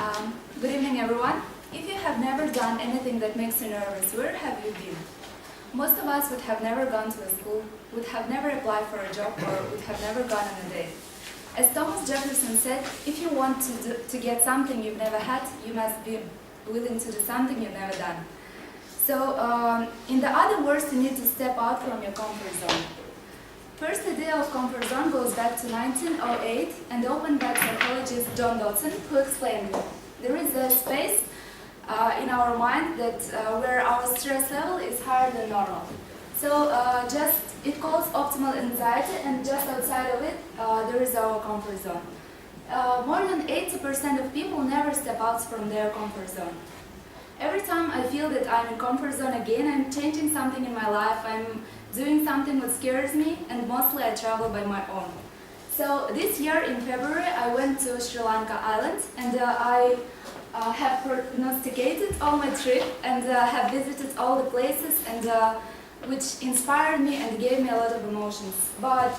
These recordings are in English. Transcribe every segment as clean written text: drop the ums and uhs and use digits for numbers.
Good evening, everyone. If you have never done anything that makes you nervous, where have you been? Most of us would have never gone to a school, would have never applied for a job, or would have never gone on a date. As Thomas Jefferson said, if you want to get something you've never had, you must be willing to do something you've never done. So, in the other words, you need to step out from your comfort zone. First idea of comfort zone goes back to 1908 and opened by psychologist John Dodson, who explained it. There is a space in our mind that where our stress level is higher than normal. So it calls optimal anxiety, and just outside of it, there is our comfort zone. More than 80% of people never step out from their comfort zone. Every time I feel that I'm in comfort zone again, I'm changing something in my life, I'm doing something that scares me, and mostly I travel by my own. So this year in February I went to Sri Lanka Island, and I have prognosticated all my trip and have visited all the places and which inspired me and gave me a lot of emotions. But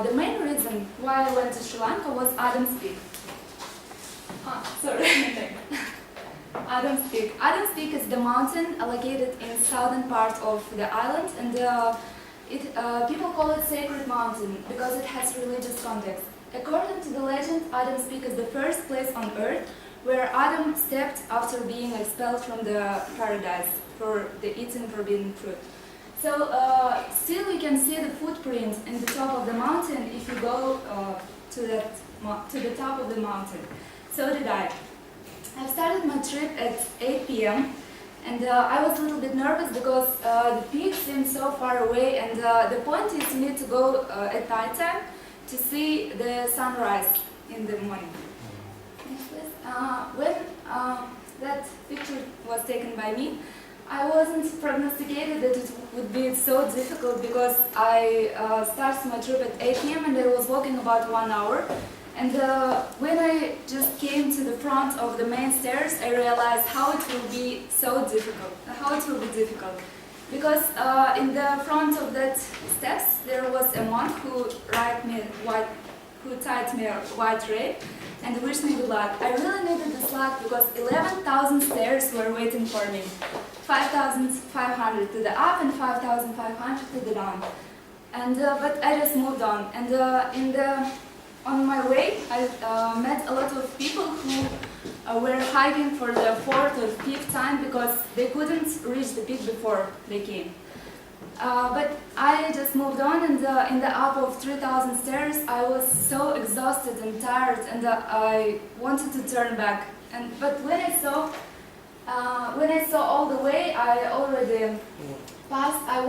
the main reason why I went to Sri Lanka was Adam's Peak. Adam's Peak. Adam's Peak is the mountain located in southern part of the island, and people call it Sacred Mountain because it has religious context. According to the legend, Adam's Peak is the first place on earth where Adam stepped after being expelled from the paradise for the eating forbidden fruit. So still you can see the footprint in the top of the mountain if you go to the top of the mountain. So did I. I started my trip at 8 p.m. and I was a little bit nervous because the peak seemed so far away, and the point is you need to go at night time to see the sunrise in the morning. Next, please. When that picture was taken by me, I wasn't prognosticated that it would be so difficult because I started my trip at 8 p.m. and I was walking about 1 hour. And when I just came to the front of the main stairs, I realized how it will be so difficult. Because in the front of that steps, there was a monk who tied me a white rope and wished me good luck. I really needed this luck because 11,000 stairs were waiting for me. 5,500 to the up and 5,500 to the down. And but I just moved on. And on my way, I met a lot of people who were hiking for the 4th or 5th time because they couldn't reach the peak before they came. But I just moved on, and in the up of 3,000 stairs, I was so exhausted and tired, and I wanted to turn back. But when I saw all the way I already passed, I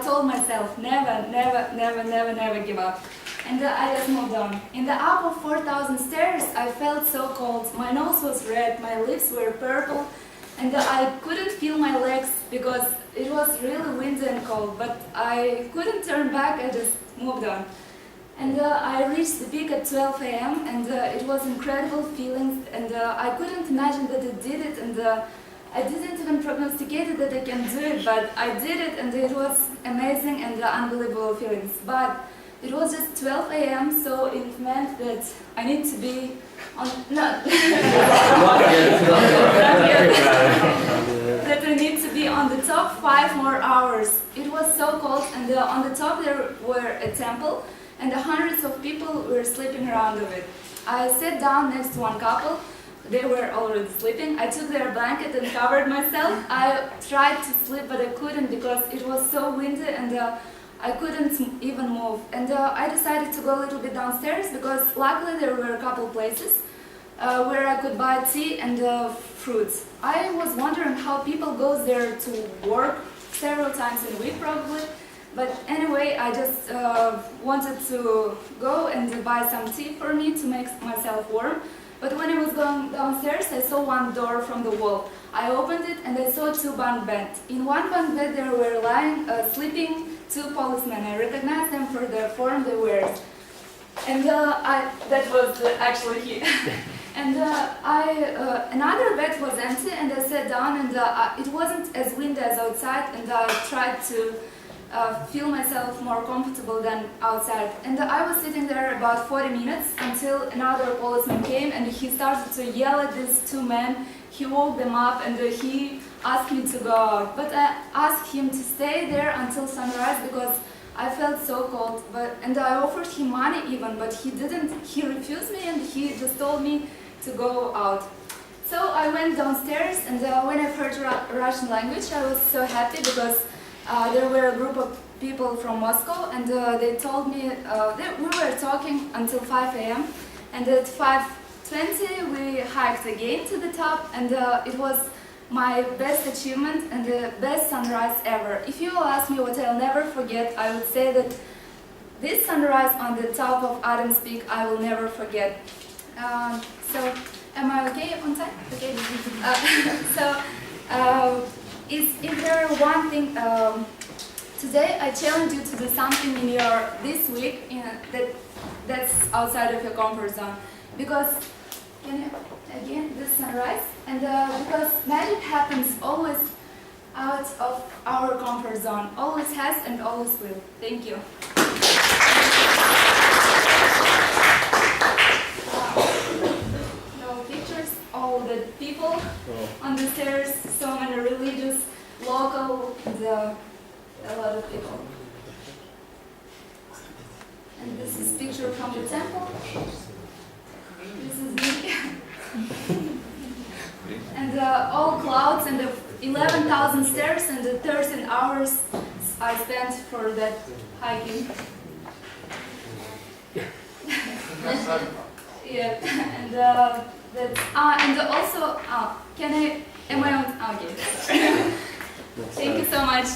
told myself, never give up. And I just moved on. In the up of 4,000 stairs, I felt so cold. My nose was red, my lips were purple, and I couldn't feel my legs because it was really windy and cold. But I couldn't turn back, I just moved on. And I reached the peak at 12 a.m. and it was incredible feelings, and I couldn't imagine that I did it, and I didn't even prognosticate that I can do it, but I did it, and it was amazing and unbelievable feelings. But it was just 12 a.m., so it meant that I need to be on... that I need to be on the top 5 more hours. It was so cold, and on the top there were a temple, and hundreds of people were sleeping around of it. I sat down next to one couple. They were already sleeping. I took their blanket and covered myself. I tried to sleep, but I couldn't because it was so windy, and I couldn't even move. And I decided to go a little bit downstairs because luckily there were a couple places where I could buy tea and fruits. I was wondering how people go there to work several times in a week probably. But anyway, I just wanted to go and buy some tea for me to make myself warm. But when I was going downstairs, I saw one door from the wall. I opened it and I saw 2 bunk beds. In one bunk bed there were lying, sleeping 2 policemen. I recognized them for the form they wear. And that was actually he. And another bed was empty, and I sat down, and it wasn't as windy as outside, and I tried to feel myself more comfortable than outside. And I was sitting there about 40 minutes until another policeman came and he started to yell at these two men. He woke them up and he asked me to go out. But I asked him to stay there until sunrise because I felt so cold. And I offered him money even, but he didn't. He refused me and he just told me to go out. So I went downstairs, and when I heard Russian language, I was so happy because there were a group of people from Moscow, and they told me we were talking until 5 a.m. and at 5:20 we hiked again to the top, and it was my best achievement and the best sunrise ever. If you will ask me what I'll never forget, I would say that this sunrise on the top of Adam's Peak I will never forget. So, am I okay on time? Okay. Is there one thing? Today I challenge you to do something in this week that's outside of your comfort zone. Because this sunrise, and because magic happens always out of our comfort zone, always has and always will. Thank you. All the people on the stairs, so many religious, local, and a lot of people. And this is a picture from the temple. This is me. And all clouds and the 11,000 stairs and the 13 hours I spent for that hiking. Yeah, and and also, am I on? Okay. Thank you so much.